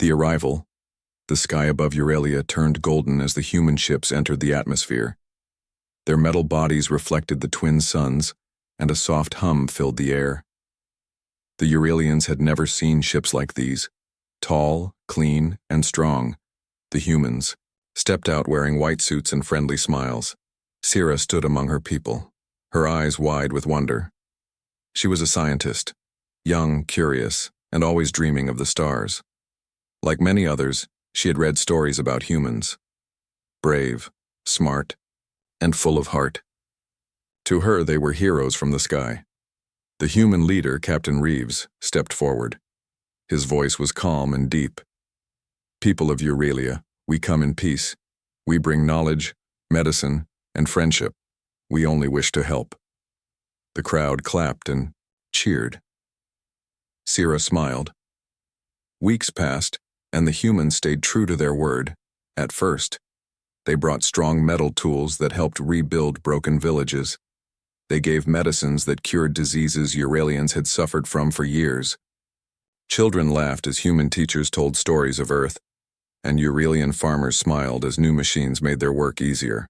The arrival. The sky above Euralia turned golden as the human ships entered the atmosphere. Their metal bodies reflected the twin suns, and a soft hum filled the air. The Euralians had never seen ships like these. Tall, clean, and strong, the humans stepped out wearing white suits and friendly smiles. Sira stood among her people, her eyes wide with wonder. She was a scientist, young, curious, and always dreaming of the stars. Like many others, she had read stories about humans. Brave, smart, and full of heart. To her, they were heroes from the sky. The human leader, Captain Reeves, stepped forward. His voice was calm and deep. People of Euralia, we come in peace. We bring knowledge, medicine, and friendship. We only wish to help. The crowd clapped and cheered. Sira smiled. Weeks passed, and the humans stayed true to their word. At first, they brought strong metal tools that helped rebuild broken villages. They gave medicines that cured diseases Euralians had suffered from for years. Children laughed as human teachers told stories of Earth, and Euralian farmers smiled as new machines made their work easier.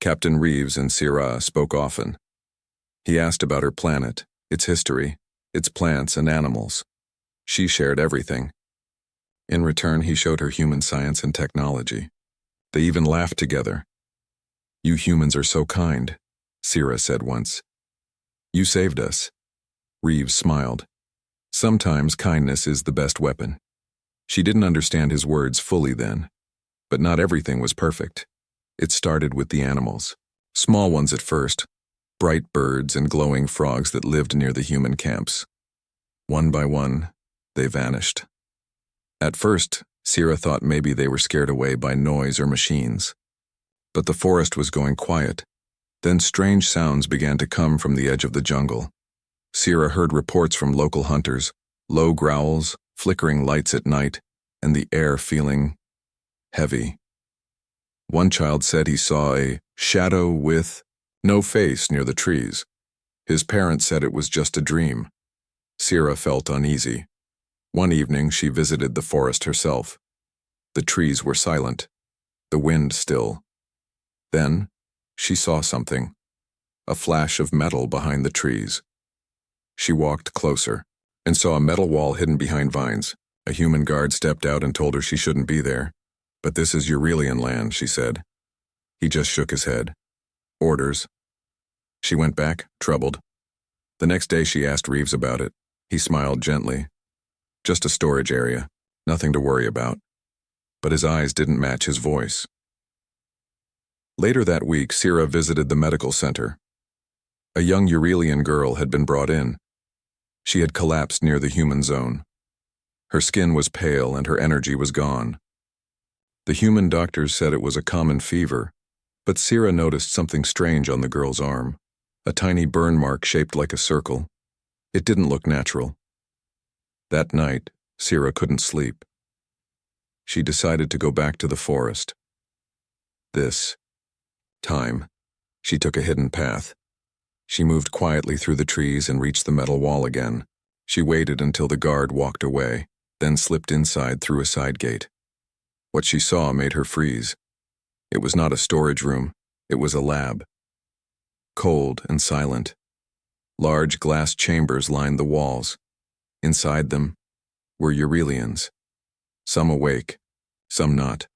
Captain Reeves and Sira spoke often. He asked about her planet, its history, its plants and animals. She shared everything. In return, he showed her human science and technology. They even laughed together. You humans are so kind, Sira said once. You saved us. Reeves smiled. Sometimes kindness is the best weapon. She didn't understand his words fully then, but not everything was perfect. It started with the animals. Small ones at first, bright birds and glowing frogs that lived near the human camps. One by one, they vanished. At first, Sira thought maybe they were scared away by noise or machines. But the forest was going quiet. Then strange sounds began to come from the edge of the jungle. Sira heard reports from local hunters, low growls, flickering lights at night, and the air feeling heavy. One child said he saw a shadow with no face near the trees. His parents said it was just a dream. Sira felt uneasy. One evening, she visited the forest herself. The trees were silent, the wind still. Then, she saw something, a flash of metal behind the trees. She walked closer and saw a metal wall hidden behind vines. A human guard stepped out and told her she shouldn't be there. But this is Euralian land, she said. He just shook his head. Orders. She went back, troubled. The next day she asked Reeves about it. He smiled gently. Just a storage area, nothing to worry about. But his eyes didn't match his voice. Later that week, Sira visited the medical center. A young Euralian girl had been brought in. She had collapsed near the human zone. Her skin was pale and her energy was gone. The human doctors said it was a common fever, but Sira noticed something strange on the girl's arm, a tiny burn mark shaped like a circle. It didn't look natural. That night, Sira couldn't sleep. She decided to go back to the forest. This time, she took a hidden path. She moved quietly through the trees and reached the metal wall again. She waited until the guard walked away, then slipped inside through a side gate. What she saw made her freeze. It was not a storage room, it was a lab. Cold and silent. Large glass chambers lined the walls. Inside them were Euralians, some awake, some not.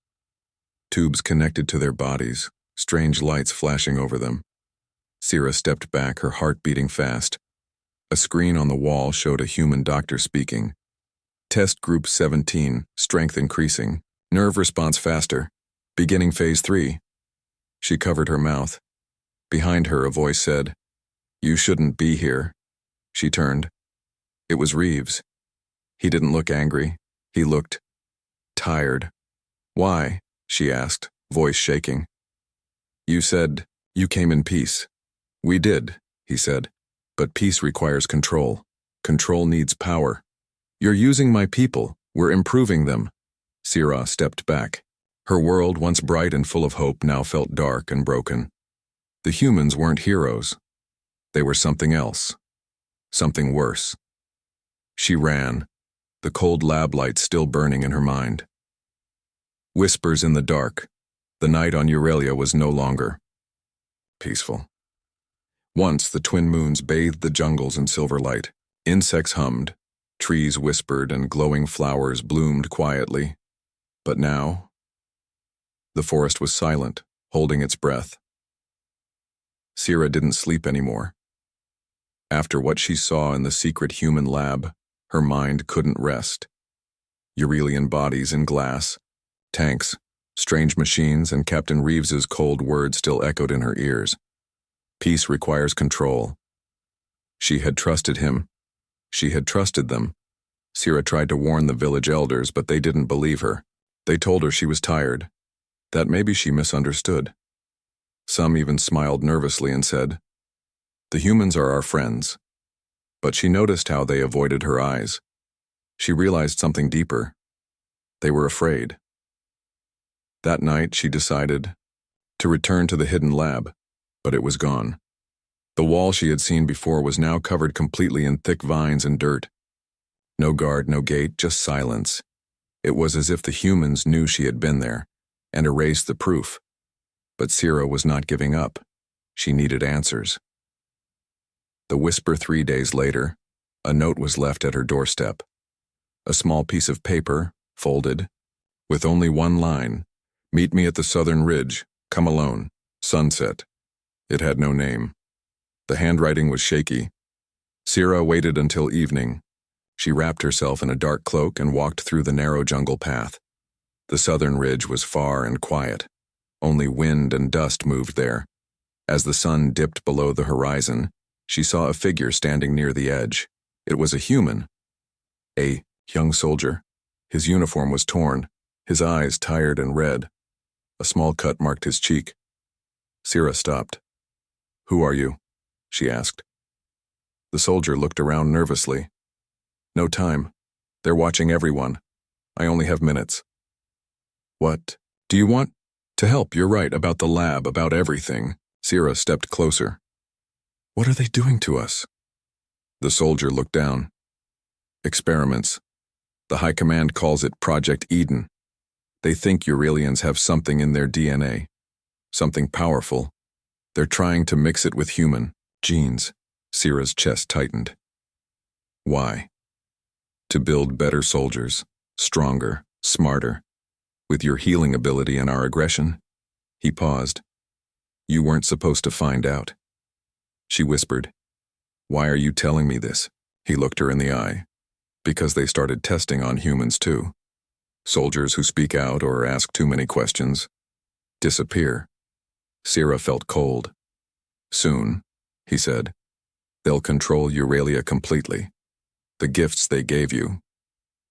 Tubes connected to their bodies, strange lights flashing over them. Sira stepped back, her heart beating fast. A screen on the wall showed a human doctor speaking. Test Group 17, strength increasing, nerve response faster, beginning phase 3. She covered her mouth. Behind her, a voice said, "You shouldn't be here." She turned. It was Reeves. He didn't look angry. He looked tired. "Why?" she asked, voice shaking. "You said you came in peace." "We did," he said, "but peace requires control. Control needs power. You're using my people. We're improving them." Sira stepped back. Her world, once bright and full of hope, now felt dark and broken. The humans weren't heroes. They were something else. Something worse. She ran. the cold lab light still burning in her mind. Whispers in the dark. The night on Euralia was no longer peaceful. Once the twin moons bathed the jungles in silver light. Insects hummed, trees whispered, and glowing flowers bloomed quietly. But now, the forest was silent, holding its breath. Sierra didn't sleep anymore. After what she saw in the secret human lab, her mind couldn't rest. Eurelian bodies in glass, tanks, strange machines, and Captain Reeves's cold words still echoed in her ears. Peace requires control. She had trusted him. She had trusted them. Sierra tried to warn the village elders, but they didn't believe her. They told her she was tired, that maybe she misunderstood. Some even smiled nervously and said, "The humans are our friends." But she noticed how they avoided her eyes. She realized something deeper. They were afraid. That night, she decided to return to the hidden lab, but it was gone. The wall she had seen before was now covered completely in thick vines and dirt. No guard, no gate, just silence. It was as if the humans knew she had been there and erased the proof. But Sierra was not giving up. She needed answers. The whisper 3 days later, a note was left at her doorstep. A small piece of paper, folded, with only one line, "Meet me at the southern ridge, come alone, sunset." It had no name. The handwriting was shaky. Sierra waited until evening. She wrapped herself in a dark cloak and walked through the narrow jungle path. The southern ridge was far and quiet. Only wind and dust moved there. As the sun dipped below the horizon, she saw a figure standing near the edge. It was a human. A young soldier. His uniform was torn, his eyes tired and red. A small cut marked his cheek. Sierra stopped. "Who are you?" she asked. The soldier looked around nervously. "No time. They're watching everyone. I only have minutes." "What? Do you want to help? You're right, about the lab, about everything." Sierra stepped closer. "What are they doing to us?" The soldier looked down. "Experiments. The High Command calls it Project Eden. They think Euralians have something in their DNA. Something powerful. They're trying to mix it with human genes." Sierra's chest tightened. "Why?" "To build better soldiers, stronger, smarter. With your healing ability and our aggression." He paused. "You weren't supposed to find out." She whispered, "Why are you telling me this?" He looked her in the eye. "Because they started testing on humans too. Soldiers who speak out or ask too many questions disappear." Sierra felt cold. "Soon," he said, "they'll control Euralia completely. The gifts they gave you,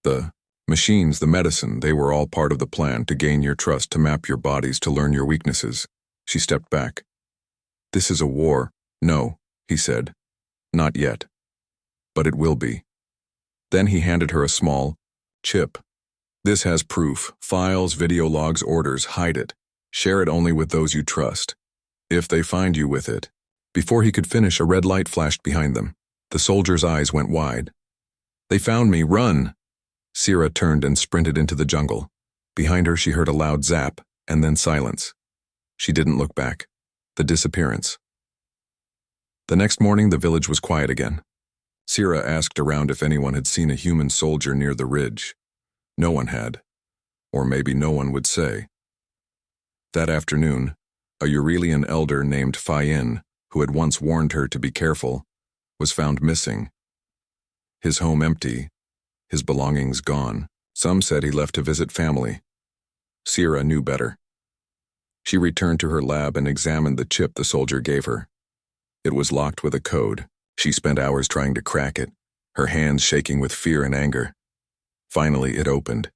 the machines, the medicine, they were all part of the plan to gain your trust, to map your bodies, to learn your weaknesses." She stepped back. "This is a war." "No," he said, "not yet. But it will be." Then he handed her a small chip. "This has proof, files, video logs, orders. Hide it. Share it only with those you trust. If they find you with it." Before he could finish, a red light flashed behind them. The soldier's eyes went wide. "They found me, run!" Sierra turned and sprinted into the jungle. Behind her she heard a loud zap, and then silence. She didn't look back. The disappearance. The next morning the village was quiet again. Sierra asked around if anyone had seen a human soldier near the ridge. No one had. Or maybe no one would say. That afternoon, a Eurelian elder named Fayin, who had once warned her to be careful, was found missing. His home empty, his belongings gone. Some said he left to visit family. Sierra knew better. She returned to her lab and examined the chip the soldier gave her. It was locked with a code. She spent hours trying to crack it, her hands shaking with fear and anger. Finally, it opened.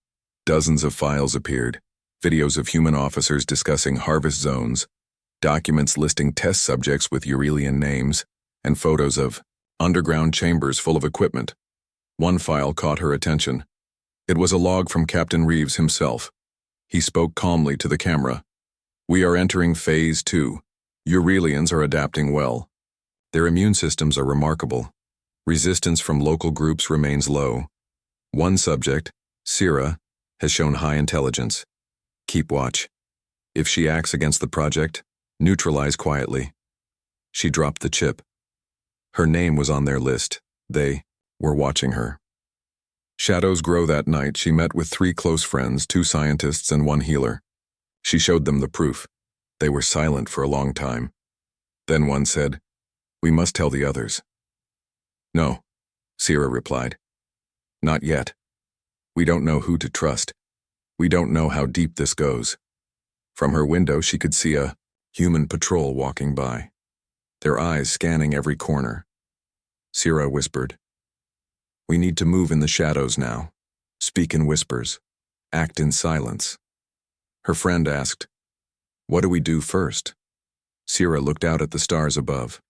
Dozens of files appeared, videos of human officers discussing harvest zones, documents listing test subjects with Eurelian names, and photos of underground chambers full of equipment. One file caught her attention. It was a log from Captain Reeves himself. He spoke calmly to the camera. "We are entering Phase 2. Eurelians are adapting well. Their immune systems are remarkable. Resistance from local groups remains low. One subject, Sira, has shown high intelligence. Keep watch. If she acts against the project, neutralize quietly. She dropped the chip. Her name was on their list. They were watching her. Shadows grow that night. She met with 3 close friends, 2 scientists and 1 healer. She showed them the proof. They were silent for a long time. Then one said, "We must tell the others." "No," Sira replied. "Not yet. We don't know who to trust. We don't know how deep this goes." From her window she could see a human patrol walking by, their eyes scanning every corner. Sira whispered, "We need to move in the shadows now. Speak in whispers. Act in silence." Her friend asked, "What do we do first?" Sira looked out at the stars above.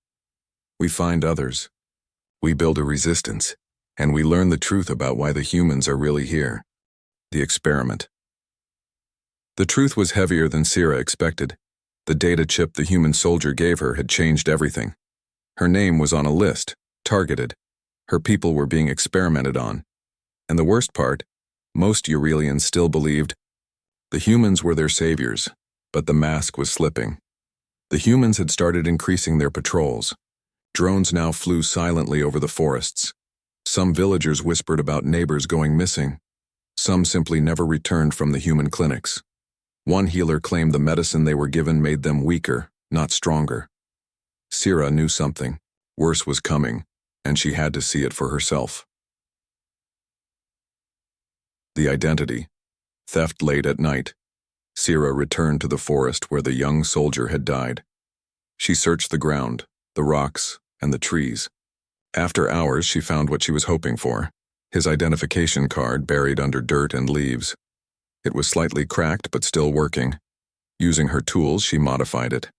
"We find others. We build a resistance, and we learn the truth about why the humans are really here." The experiment. The truth was heavier than Sira expected. The data chip the human soldier gave her had changed everything. Her name was on a list, targeted. Her people were being experimented on. And the worst part, most Eurelians still believed the humans were their saviors, but the mask was slipping. The humans had started increasing their patrols. Drones now flew silently over the forests. Some villagers whispered about neighbors going missing. Some simply never returned from the human clinics. One healer claimed the medicine they were given made them weaker, not stronger. Sira knew something. Worse was coming, and she had to see it for herself. The identity. Theft late at night. Sira returned to the forest where the young soldier had died. She searched the ground, the rocks, and the trees. After hours, she found what she was hoping for, his identification card buried under dirt and leaves. It was slightly cracked but still working. Using her tools, she modified it.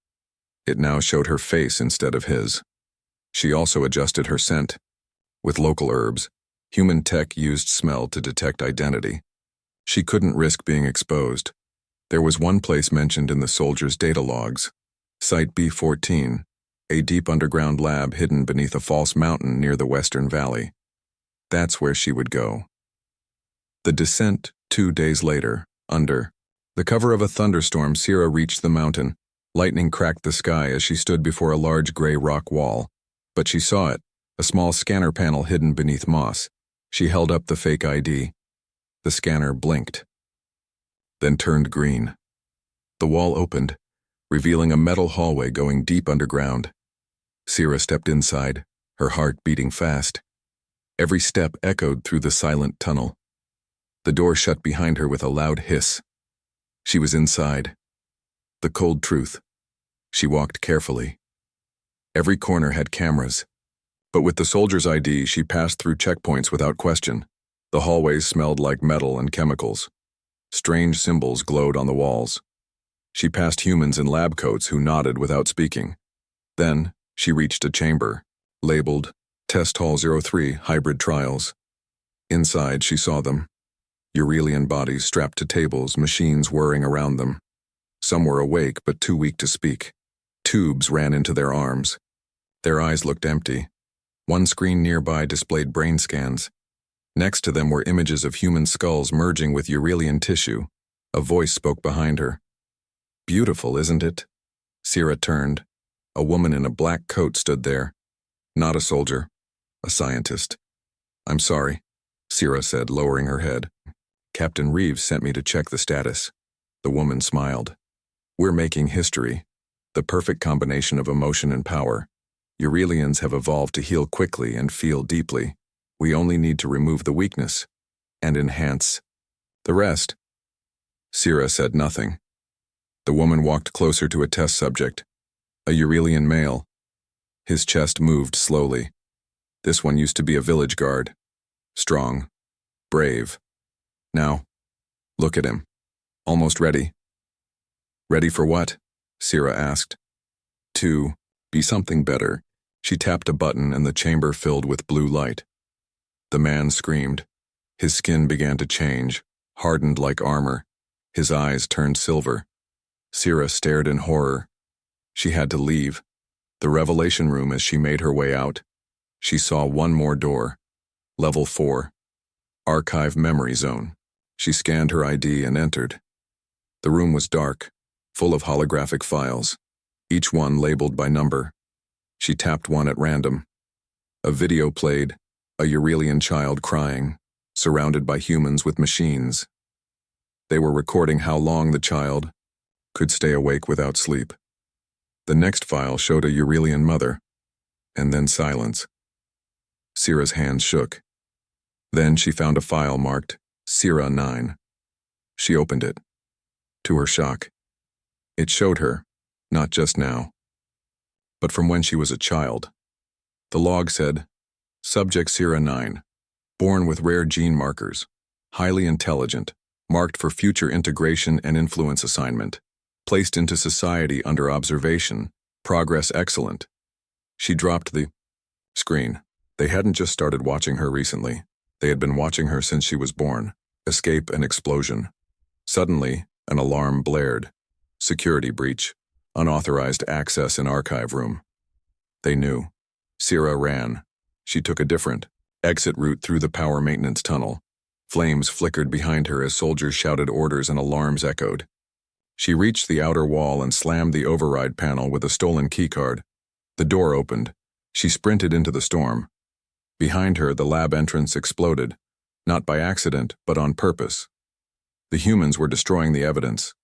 It now showed her face instead of his. She also adjusted her scent. With local herbs, human tech used smell to detect identity. She couldn't risk being exposed. There was one place mentioned in the soldier's data logs, Site B14, a deep underground lab hidden beneath a false mountain near the Western Valley. That's where she would go. The descent, 2 days later, under the cover of a thunderstorm, Sira reached the mountain. Lightning cracked the sky as she stood before a large gray rock wall. But she saw it, a small scanner panel hidden beneath moss. She held up the fake ID. The scanner blinked, then turned green. The wall opened, revealing a metal hallway going deep underground. Sira stepped inside, her heart beating fast. Every step echoed through the silent tunnel. The door shut behind her with a loud hiss. She was inside. The cold truth. She walked carefully. Every corner had cameras. But with the soldier's ID, she passed through checkpoints without question. The hallways smelled like metal and chemicals. Strange symbols glowed on the walls. She passed humans in lab coats who nodded without speaking. Then, she reached a chamber, labeled Test Hall 03 Hybrid Trials. Inside, she saw them. Eurelian bodies strapped to tables, machines whirring around them. Some were awake but too weak to speak. Tubes ran into their arms. Their eyes looked empty. One screen nearby displayed brain scans. Next to them were images of human skulls merging with Eurelian tissue. A voice spoke behind her. "Beautiful, isn't it?" Sira turned. A woman in a black coat stood there. Not a soldier, a scientist. "I'm sorry," Sira said, lowering her head. "Captain Reeves sent me to check the status." The woman smiled. "We're making history. The perfect combination of emotion and power. Eurelians have evolved to heal quickly and feel deeply. We only need to remove the weakness and enhance the rest." Sira said nothing. The woman walked closer to a test subject, a Eurelian male. His chest moved slowly. This one used to be a village guard. Strong. Brave. Now, look at him. Almost ready. "Ready for what?" Sira asked. "To be something better." She tapped a button and the chamber filled with blue light. The man screamed. His skin began to change, hardened like armor. His eyes turned silver. Sira stared in horror. She had to leave. The revelation room as she made her way out. She saw one more door. Level 4. Archive memory zone. She scanned her ID and entered. The room was dark, full of holographic files, each one labeled by number. She tapped one at random. A video played, a Eurelian child crying, surrounded by humans with machines. They were recording how long the child could stay awake without sleep. The next file showed a Eurelian mother, and then silence. Sierra's hands shook. Then she found a file marked Sierra 9. She opened it. To her shock, it showed her, not just now, but from when she was a child. The log said, Subject Sierra 9, born with rare gene markers, highly intelligent, marked for future integration and influence assignment, placed into society under observation, progress excellent. She dropped the screen. They hadn't just started watching her recently. They had been watching her since she was born. Escape and explosion. Suddenly, an alarm blared. Security breach. Unauthorized access in archive room. They knew. Sierra ran. She took a different exit route through the power maintenance tunnel. Flames flickered behind her as soldiers shouted orders and alarms echoed. She reached the outer wall and slammed the override panel with a stolen keycard. The door opened. She sprinted into the storm. Behind her, the lab entrance exploded, not by accident, but on purpose. The humans were destroying the evidence,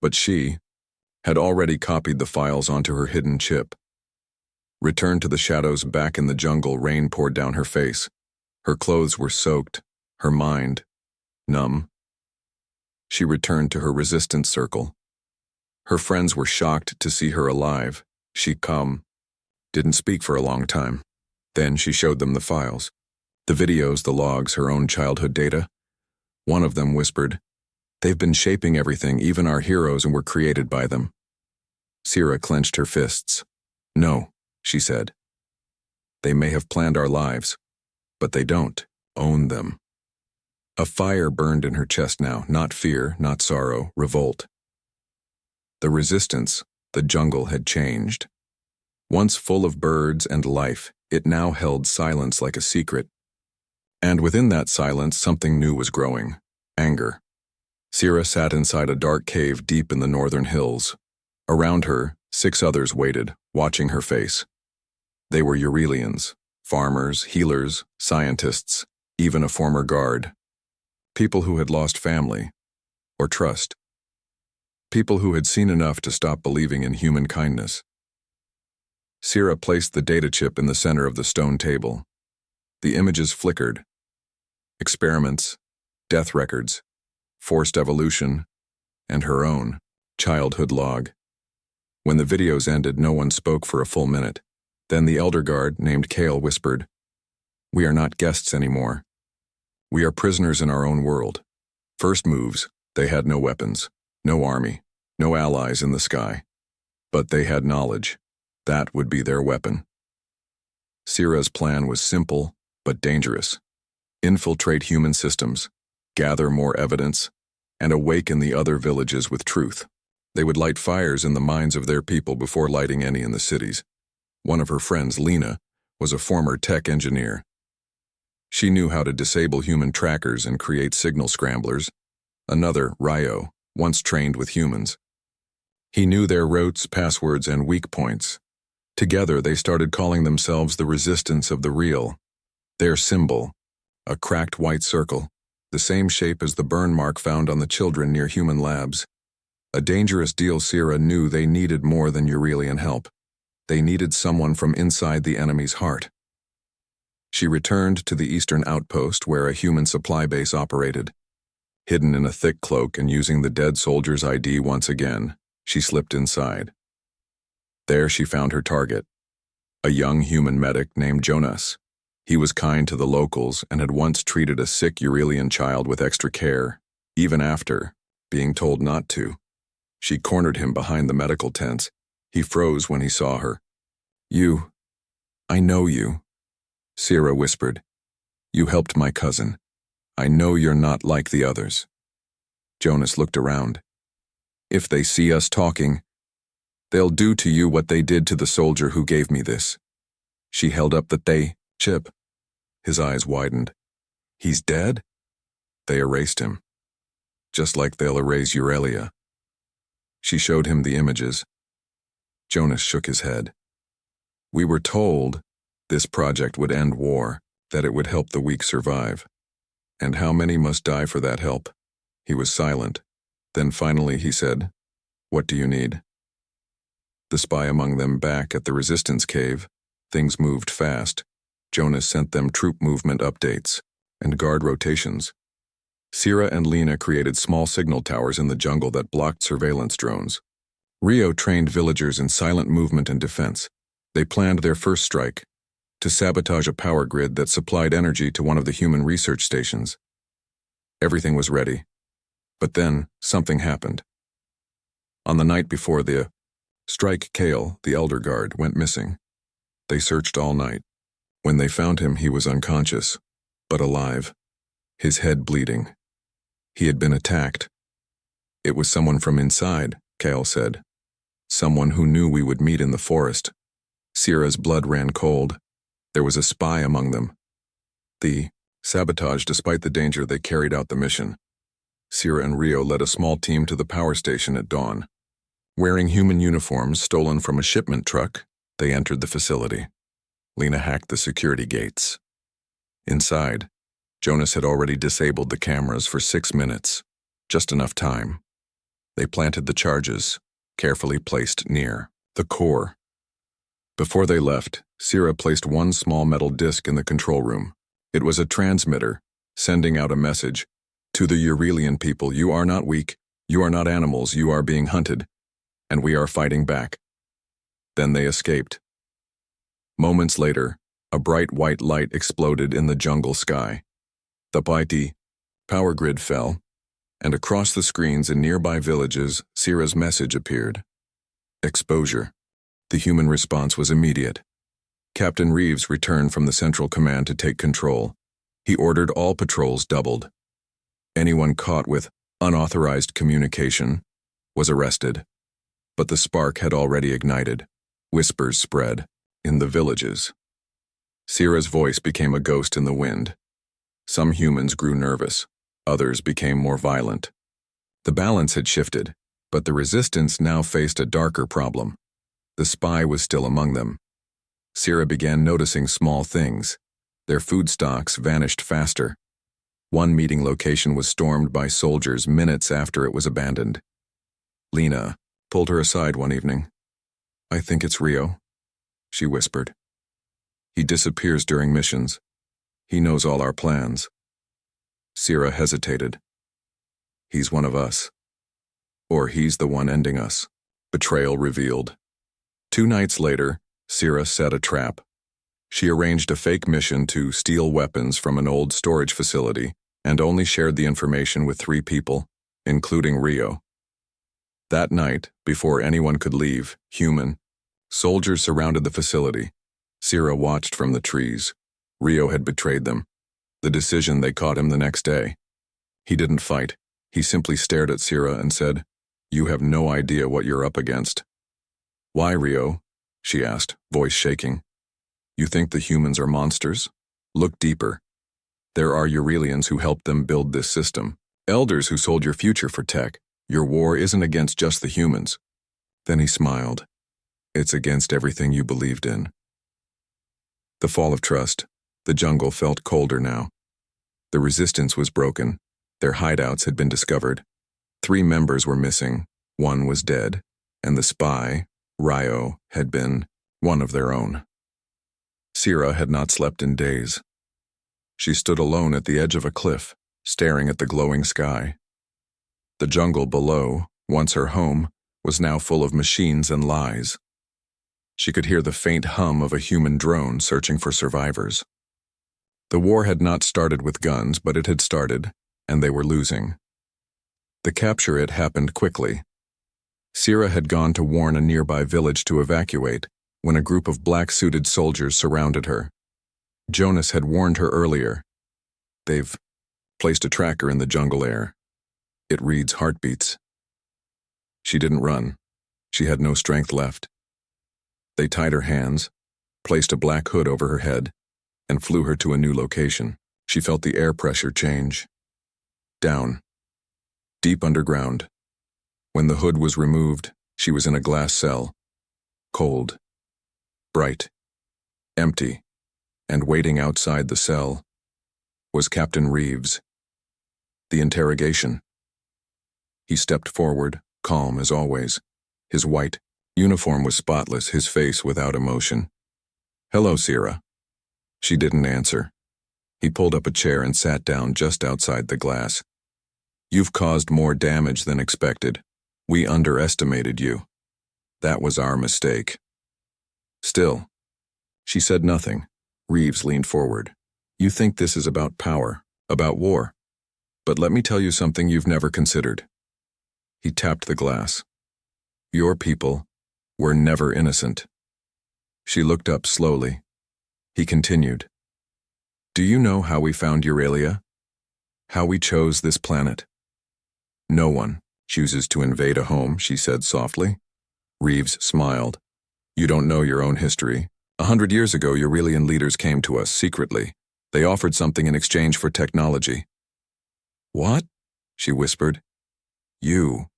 but she had already copied the files onto her hidden chip. Returned to the shadows back in the jungle, rain poured down her face. Her clothes were soaked, her mind numb. She returned to her resistance circle. Her friends were shocked to see her alive. She didn't speak for a long time. Then she showed them the files. The videos, the logs, her own childhood data. One of them whispered, They've been shaping everything, even our heroes, and were created by them. Sierra clenched her fists. No, she said. They may have planned our lives, but they don't own them. A fire burned in her chest now, not fear, not sorrow, revolt. The resistance, the jungle had changed. Once full of birds and life, it now held silence like a secret. And within that silence, something new was growing. Anger. Sierra sat inside a dark cave deep in the northern hills. Around her, 6 others waited, watching her face. They were Eurelians, farmers, healers, scientists, even a former guard. People who had lost family, or trust. People who had seen enough to stop believing in human kindness. Sierra placed the data chip in the center of the stone table. The images flickered. Experiments, death records, forced evolution, and her own childhood log. When the videos ended, no one spoke for a full minute. Then the elder guard, named Kale, whispered, We are not guests anymore. We are prisoners in our own world. First moves, they had no weapons, no army, no allies in the sky. But they had knowledge. That would be their weapon. Sierra's plan was simple, but dangerous. Infiltrate human systems, gather more evidence, and awaken the other villages with truth. They would light fires in the minds of their people before lighting any in the cities. One of her friends, Lena, was a former tech engineer. She knew how to disable human trackers and create signal scramblers. Another, Ryo, once trained with humans. He knew their routes, passwords, and weak points. Together, they started calling themselves the Resistance of the Real. Their symbol, a cracked white circle, the same shape as the burn mark found on the children near human labs. A dangerous deal. Sierra knew they needed more than Eurelian help. They needed someone from inside the enemy's heart. She returned to the eastern outpost where a human supply base operated. Hidden in a thick cloak and using the dead soldier's ID once again, she slipped inside. There she found her target, a young human medic named Jonas. He was kind to the locals and had once treated a sick Eurelian child with extra care, even after being told not to. She cornered him behind the medical tents. He froze when he saw her. I know you, Sierra whispered. You helped my cousin. I know you're not like the others. Jonas looked around. If they see us talking, they'll do to you what they did to the soldier who gave me this. She held up the chip. His eyes widened. He's dead? They erased him, just like they'll erase Aurelia. She showed him the images. Jonas shook his head. We were told this project would end war, that it would help the weak survive. And how many must die for that help? He was silent. Then finally he said, "What do you need?" The spy among them back at the resistance cave. Things moved fast. Jonas sent them troop movement updates and guard rotations. Sierra and Lena created small signal towers in the jungle that blocked surveillance drones. Rio trained villagers in silent movement and defense. They planned their first strike, to sabotage a power grid that supplied energy to one of the human research stations. Everything was ready. But then, something happened. On the night before the strike, Kale, the elder guard, went missing. They searched all night. When they found him, he was unconscious, but alive, his head bleeding. He had been attacked. It was someone from inside, Kale said. Someone who knew we would meet in the forest. Sierra's blood ran cold. There was a spy among them. The sabotage, despite the danger, they carried out the mission. Sierra and Rio led a small team to the power station at dawn. Wearing human uniforms stolen from a shipment truck, they entered the facility. Lena hacked the security gates. Inside, Jonas had already disabled the cameras for 6 minutes, just enough time. They planted the charges, carefully placed near the core. Before they left, Sierra placed one small metal disc in the control room. It was a transmitter, sending out a message. To the Eurelian people, you are not weak, you are not animals, you are being hunted, and we are fighting back. Then they escaped. Moments later, a bright white light exploded in the jungle sky. The Baiti power grid fell, and across the screens in nearby villages, Sierra's message appeared. Exposure. The human response was immediate. Captain Reeves returned from the Central Command to take control. He ordered all patrols doubled. Anyone caught with unauthorized communication was arrested. But the spark had already ignited. Whispers spread in the villages. Sierra's voice became a ghost in the wind. Some humans grew nervous. Others became more violent. The balance had shifted, but the resistance now faced a darker problem. The spy was still among them. Sierra began noticing small things. Their food stocks vanished faster. One meeting location was stormed by soldiers minutes after it was abandoned. Lena pulled her aside one evening. "I think it's Rio," she whispered. "He disappears during missions. He knows all our plans." Sierra hesitated. "He's one of us. Or he's the one ending us." Betrayal revealed. 2 nights later, Sierra set a trap. She arranged a fake mission to steal weapons from an old storage facility and only shared the information with 3 people, including Rio. That night, before anyone could leave, soldiers surrounded the facility. Sierra watched from the trees. Rio had betrayed them. The decision they caught him the next day. He didn't fight. He simply stared at Sierra and said, "You have no idea what you're up against." "Why, Rio?" she asked, voice shaking. "You think the humans are monsters? Look deeper. There are Eurelians who helped them build this system. Elders who sold your future for tech. Your war isn't against just the humans." Then he smiled. "It's against everything you believed in." The fall of trust. The jungle felt colder now. The resistance was broken. Their hideouts had been discovered. 3 members were missing. 1 was dead. And the spy, Rio, had been one of their own. Sierra had not slept in days. She stood alone at the edge of a cliff, staring at the glowing sky. The jungle below, once her home, was now full of machines and lies. She could hear the faint hum of a human drone searching for survivors. The war had not started with guns, but it had started, and they were losing. The capture had happened quickly. Sierra had gone to warn a nearby village to evacuate when a group of black-suited soldiers surrounded her. Jonas had warned her earlier. "They've placed a tracker in the jungle air. It reads heartbeats." She didn't run. She had no strength left. They tied her hands, placed a black hood over her head, and flew her to a new location. She felt the air pressure change. Down. Deep underground. When the hood was removed, she was in a glass cell. Cold. Bright. Empty. And waiting outside the cell was Captain Reeves. The interrogation. He stepped forward, calm as always. His white uniform was spotless, his face without emotion. "Hello, Sierra." She didn't answer. He pulled up a chair and sat down just outside the glass. "You've caused more damage than expected. We underestimated you. That was our mistake." Still, she said nothing. Reeves leaned forward. "You think this is about power, about war. But let me tell you something you've never considered." He tapped the glass. "Your people were never innocent." She looked up slowly. He continued. "Do you know how we found Euralia? How we chose this planet? No one chooses to invade a home," she said softly. Reeves smiled. "You don't know your own history. 100 years ago, Euralian leaders came to us secretly. They offered something in exchange for technology." "What?" she whispered. "You."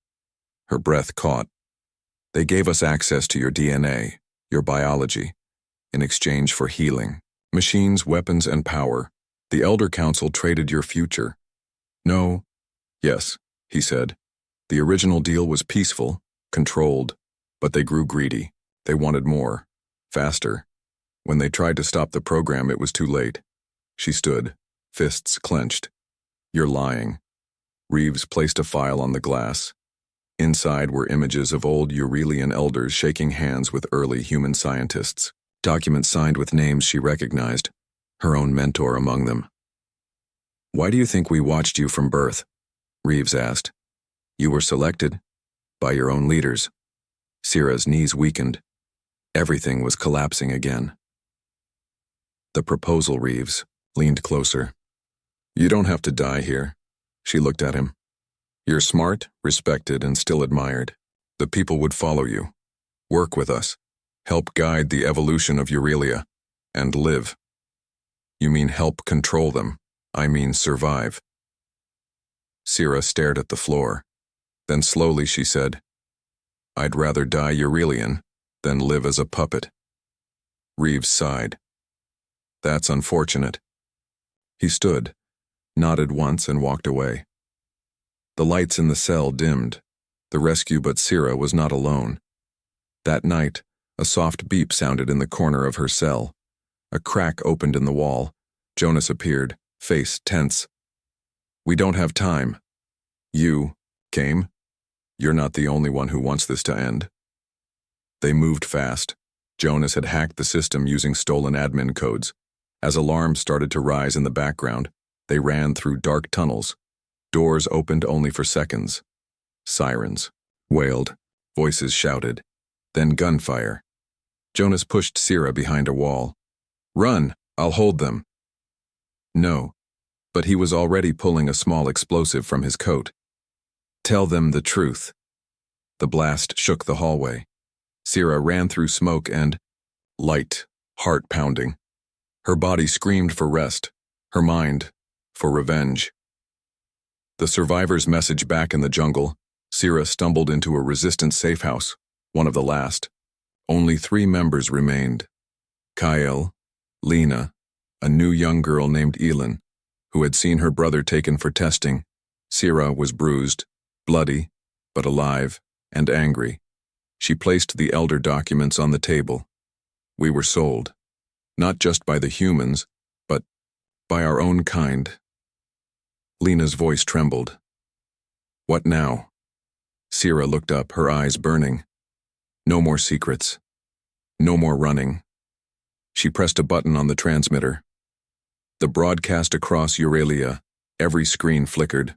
Her breath caught. "They gave us access to your DNA, your biology, in exchange for healing, machines, weapons, and power. The Elder Council traded your future." "No." "Yes," he said. "The original deal was peaceful, controlled, but they grew greedy. They wanted more, faster. When they tried to stop the program, it was too late." She stood, fists clenched. "You're lying." Reeves placed a file on the glass. Inside were images of old Euralian elders shaking hands with early human scientists, documents signed with names she recognized, her own mentor among them. "Why do you think we watched you from birth?" Reeves asked. "You were selected by your own leaders." Sierra's knees weakened. Everything was collapsing again. "The proposal," Reeves leaned closer. "You don't have to die here." She looked at him. "You're smart, respected, and still admired. The people would follow you. Work with us. Help guide the evolution of Euralia. And live." "You mean help control them. I mean survive." Sierra stared at the floor. Then slowly she said, "I'd rather die Euralian than live as a puppet." Reeves sighed. "That's unfortunate." He stood, nodded once, and walked away. The lights in the cell dimmed. The rescue, but Sierra was not alone. That night, a soft beep sounded in the corner of her cell. A crack opened in the wall. Jonas appeared, face tense. "We don't have time." "You came? You're not the only one who wants this to end." They moved fast. Jonas had hacked the system using stolen admin codes. As alarms started to rise in the background, they ran through dark tunnels. Doors opened only for seconds. Sirens wailed. Voices shouted. Then gunfire. Jonas pushed Sierra behind a wall. "Run! I'll hold them." No, but he was already pulling a small explosive from his coat. "Tell them the truth." The blast shook the hallway. Sierra ran through smoke and light, heart pounding. Her body screamed for rest, her mind for revenge. The survivor's message back in the jungle, Sierra stumbled into a resistant safe house, one of the last. Only 3 members remained. Kyle, Lena, a new young girl named Elin, who had seen her brother taken for testing. Sierra was bruised, bloody, but alive and angry. She placed the elder documents on the table. We were sold, not just by the humans, but by our own kind. Lena's voice trembled. "What now?" Sierra looked up, her eyes burning. No more secrets. No more running. She pressed a button on the transmitter. The broadcast across Euralia, every screen flickered.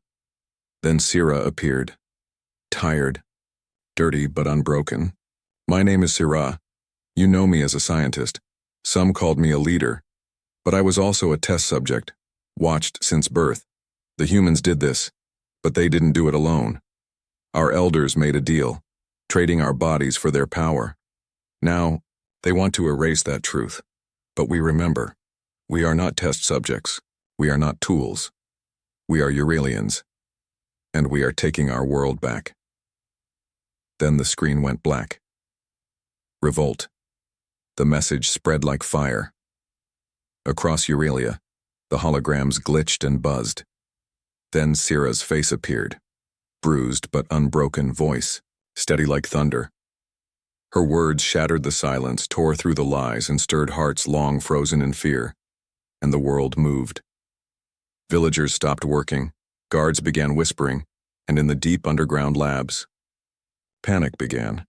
Then Sierra appeared. Tired, dirty but unbroken. "My name is Sierra. You know me as a scientist. Some called me a leader. But I was also a test subject, watched since birth. The humans did this, but they didn't do it alone. Our elders made a deal, trading our bodies for their power. Now, they want to erase that truth. But we remember. We are not test subjects. We are not tools. We are Euralians, and we are taking our world back. Then the screen went black. Revolt. The message spread like fire. Across Euralia, the holograms glitched and buzzed. Then Sira's face appeared, bruised but unbroken voice, steady like thunder. Her words shattered the silence, tore through the lies, and stirred hearts long frozen in fear. And the world moved. Villagers stopped working, guards began whispering, and in the deep underground labs, panic began.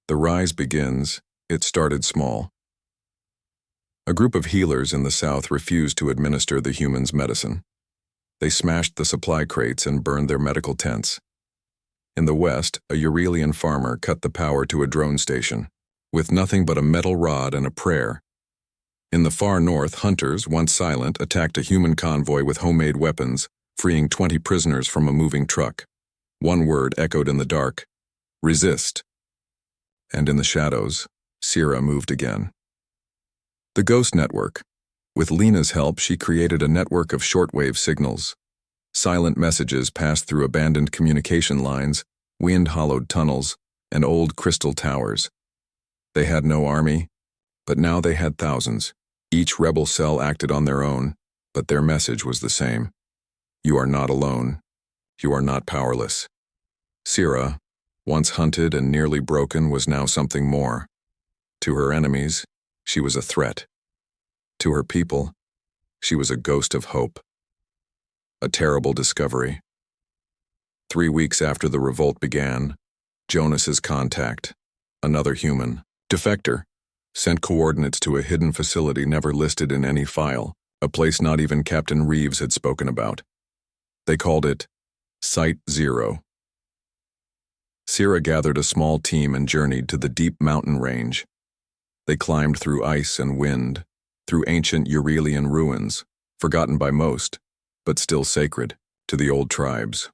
The rise begins. It started small. A group of healers in the south refused to administer the humans' medicine. They smashed the supply crates and burned their medical tents. In the west, a Eurelian farmer cut the power to a drone station, with nothing but a metal rod and a prayer. In the far north, hunters, once silent, attacked a human convoy with homemade weapons, freeing 20 prisoners from a moving truck. One word echoed in the dark: resist. And in the shadows, Sira moved again. The Ghost Network. With Lena's help, she created a network of shortwave signals. Silent messages passed through abandoned communication lines, wind-hollowed tunnels, and old crystal towers. They had no army, but now they had thousands. Each rebel cell acted on their own, but their message was the same. You are not alone. You are not powerless. Sira, once hunted and nearly broken, was now something more. To her enemies, she was a threat. To her people, she was a ghost of hope. A terrible discovery. 3 weeks after the revolt began, Jonas's contact, another human, defector, sent coordinates to a hidden facility never listed in any file, a place not even Captain Reeves had spoken about. They called it Site Zero. Sira gathered a small team and journeyed to the deep mountain range. They climbed through ice and wind, through ancient Eurelian ruins, forgotten by most, but still sacred to the old tribes.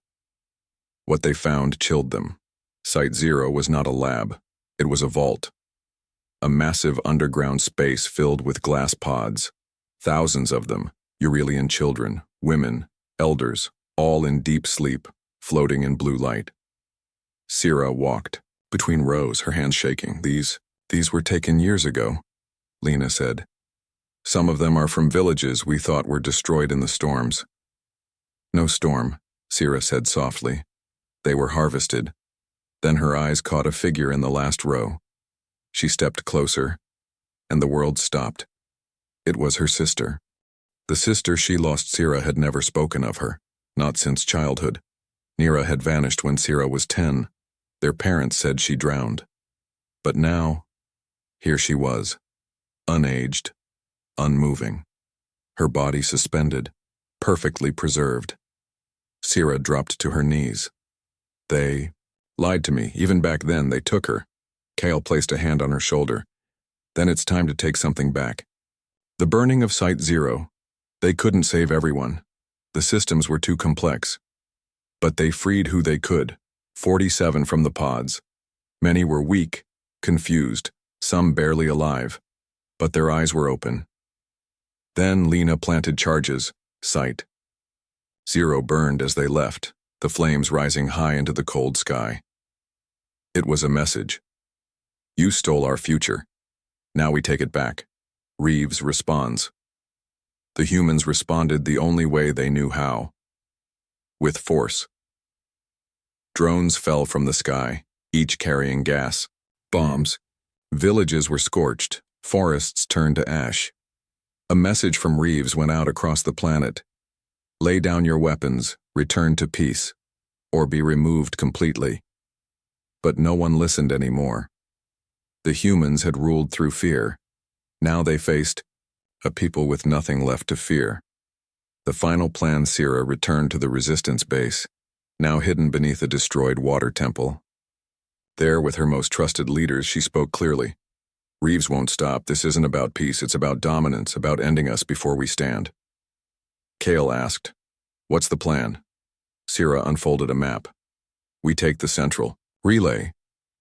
What they found chilled them. Site Zero was not a lab, it was a vault. A massive underground space filled with glass pods, thousands of them, Eurelian children, women, elders, all in deep sleep, floating in blue light. Sira walked between rows, her hands shaking. These were taken years ago, Lena said. Some of them are from villages we thought were destroyed in the storms. No storm, Sira said softly. They were harvested. Then her eyes caught a figure in the last row. She stepped closer, and the world stopped. It was her sister. The sister she lost. Sira had never spoken of her, not since childhood. Nira had vanished when Sira was 10. Their parents said she drowned. But now, here she was, unaged, unmoving, her body suspended, perfectly preserved. Sira dropped to her knees. They lied to me. Even back then, they took her. Kale placed a hand on her shoulder. Then it's time to take something back. The burning of Site Zero. They couldn't save everyone. The systems were too complex. But they freed who they could, 47 from the pods. Many were weak, confused, some barely alive, but their eyes were open. Then Lena planted charges, Site Zero burned as they left, the flames rising high into the cold sky. It was a message. You stole our future. Now we take it back. Reeves responds. The humans responded the only way they knew how. With force. Drones fell from the sky, each carrying gas, bombs. Villages were scorched, forests turned to ash. A message from Reeves went out across the planet. Lay down your weapons, return to peace, or be removed completely. But no one listened anymore. The humans had ruled through fear. Now they faced a people with nothing left to fear. The final plan. Sira returned to the resistance base, now hidden beneath a destroyed water temple. There, with her most trusted leaders, she spoke clearly. Reeves won't stop. This isn't about peace, it's about dominance, about ending us before we stand. Kale asked, what's the plan? Sira unfolded a map. We take the central relay.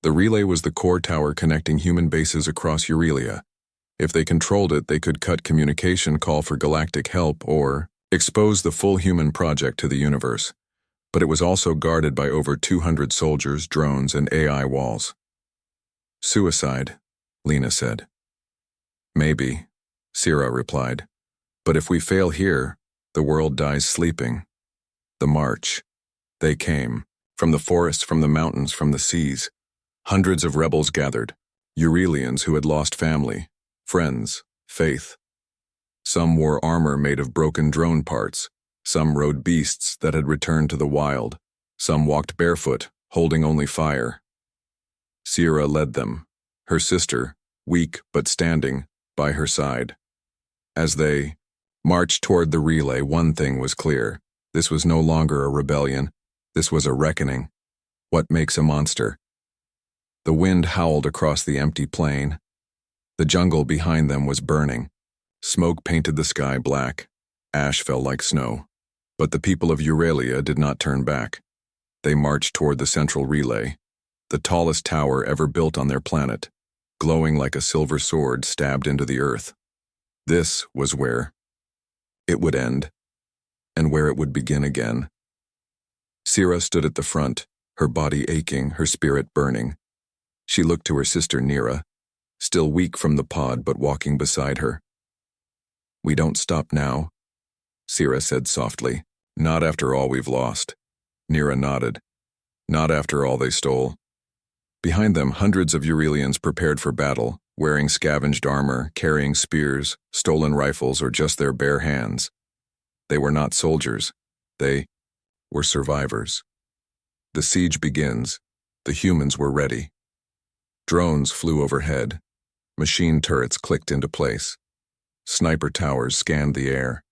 The relay was the core tower connecting human bases across Eurelia. If they controlled it, they could cut communication, call for galactic help, or expose the full human project to the universe. but it was also guarded by over 200 soldiers, drones, and AI walls. Suicide, Lena said. Maybe, Sira replied. But if we fail here, the world dies sleeping. The march. They came. From the forests, from the mountains, from the seas. Hundreds of rebels gathered. Eurelians who had lost family, friends, faith. Some wore armor made of broken drone parts. Some rode beasts that had returned to the wild. Some walked barefoot, holding only fire. Sira led them, her sister, weak but standing, by her side. As they marched toward the relay, one thing was clear. This was no longer a rebellion. This was a reckoning. What makes a monster? The wind howled across the empty plain. The jungle behind them was burning. Smoke painted the sky black. Ash fell like snow. But the people of Euralia did not turn back. They marched toward the central relay, the tallest tower ever built on their planet, glowing like a silver sword stabbed into the earth. This was where it would end, and where it would begin again. Sira stood at the front, her body aching, her spirit burning. She looked to her sister Nira, still weak from the pod but walking beside her. "We don't stop now," Sira said softly. "Not after all we've lost." Nira nodded. "Not after all they stole." Behind them, hundreds of Eurelians prepared for battle, wearing scavenged armor, carrying spears, stolen rifles, or just their bare hands. They were not soldiers. They were survivors. The siege begins. The humans were ready. Drones flew overhead. Machine turrets clicked into place. Sniper towers scanned the air.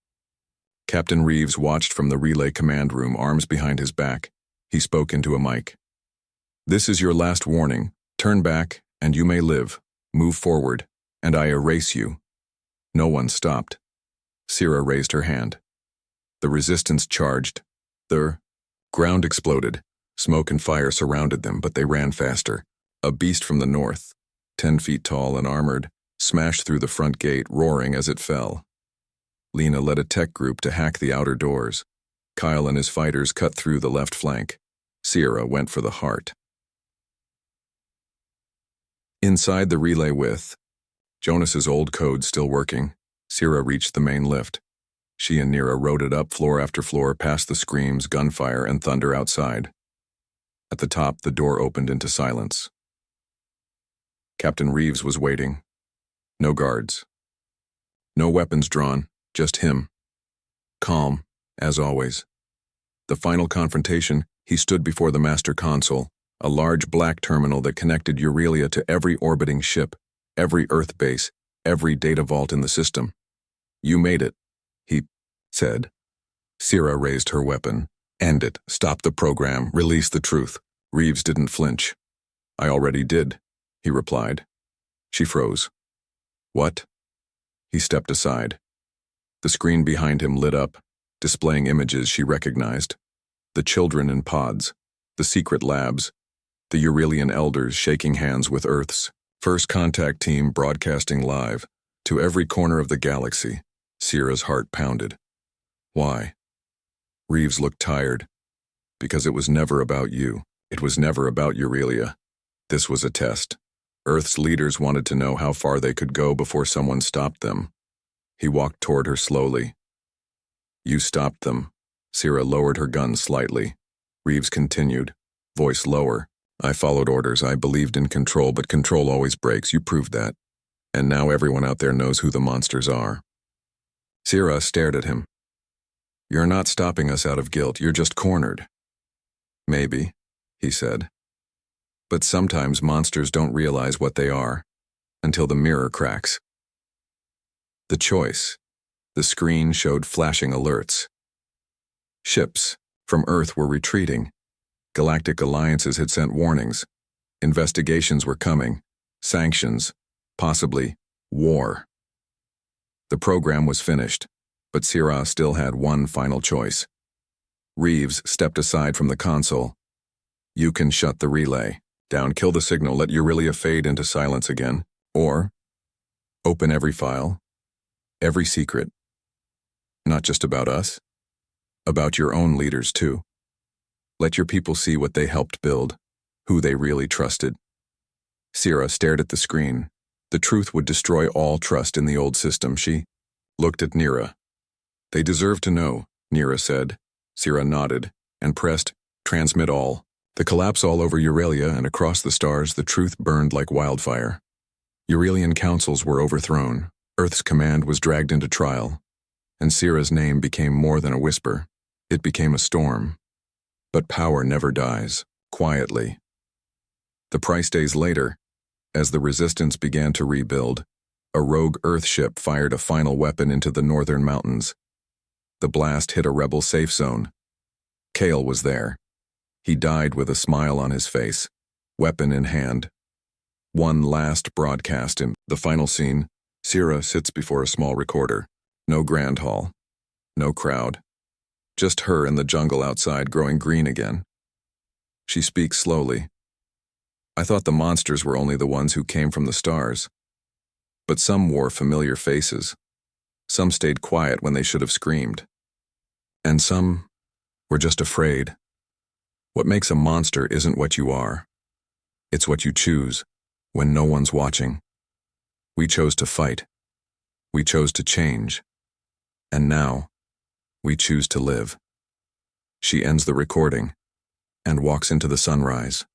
Captain Reeves watched from the relay command room, arms behind his back. He spoke into a mic. "This is your last warning. Turn back, and you may live. Move forward, and I erase you." No one stopped. Sira raised her hand. The resistance charged. The ground exploded. Smoke and fire surrounded them, but they ran faster. A beast from the north, 10 feet tall and armored, smashed through the front gate, roaring as it fell. Lena led a tech group to hack the outer doors. Kyle and his fighters cut through the left flank. Sierra went for the heart. Inside the relay with Jonas's old code still working, Sierra reached the main lift. She and Nira rode it up floor after floor past the screams, gunfire, and thunder outside. At the top, the door opened into silence. Captain Reeves was waiting. No guards. No weapons drawn, just him. Calm, as always. The final confrontation, he stood before the master console, a large black terminal that connected Eurelia to every orbiting ship, every Earth base, every data vault in the system. "You made it," he said. Sira raised her weapon. "End it. Stop the program. Release the truth." Reeves didn't flinch. "I already did," he replied. She froze. "What?" He stepped aside. The screen behind him lit up, displaying images she recognized. The children in pods, the secret labs, the Eurelian elders shaking hands with Earth's first contact team broadcasting live to every corner of the galaxy. Sierra's heart pounded. Why? Reeves looked tired. Because it was never about you. It was never about Eurelia. This was a test. Earth's leaders wanted to know how far they could go before someone stopped them. He walked toward her slowly. "You stopped them." Sierra lowered her gun slightly. Reeves continued, voice lower. "I followed orders. I believed in control, but control always breaks. You proved that. And now everyone out there knows who the monsters are." Sierra stared at him. "You're not stopping us out of guilt. You're just cornered." "Maybe," he said. "But sometimes monsters don't realize what they are until the mirror cracks." The choice. The screen showed flashing alerts. Ships from Earth were retreating. Galactic alliances had sent warnings. Investigations were coming. Sanctions. Possibly war. The program was finished, but Sierra still had one final choice. Reeves stepped aside from the console. "You can shut the relay down, kill the signal, let Eurelia fade into silence again, or open every file, every secret. Not just about us, about your own leaders too." Let your people see what they helped build, who they really trusted. Sierra stared at the screen. The truth would destroy all trust in the old system. She looked at Nira. They deserve to know, Nira said. Sierra nodded and pressed transmit all. The collapse all over Euralia and across the stars, the truth burned like wildfire. Euralian councils were overthrown. Earth's command was dragged into trial. And Sierra's name became more than a whisper. It became a storm. But power never dies, quietly. The price days later, as the resistance began to rebuild, a rogue Earth ship fired a final weapon into the northern mountains. The blast hit a rebel safe zone. Kale was there. He died with a smile on his face, weapon in hand. One last broadcast in the final scene, Sierra sits before a small recorder. No grand hall. No crowd. Just her in the jungle outside growing green again. She speaks slowly. I thought the monsters were only the ones who came from the stars. But some wore familiar faces. Some stayed quiet when they should have screamed. And some were just afraid. What makes a monster isn't what you are. It's what you choose when no one's watching. We chose to fight. We chose to change. And now, we choose to live. She ends the recording and walks into the sunrise.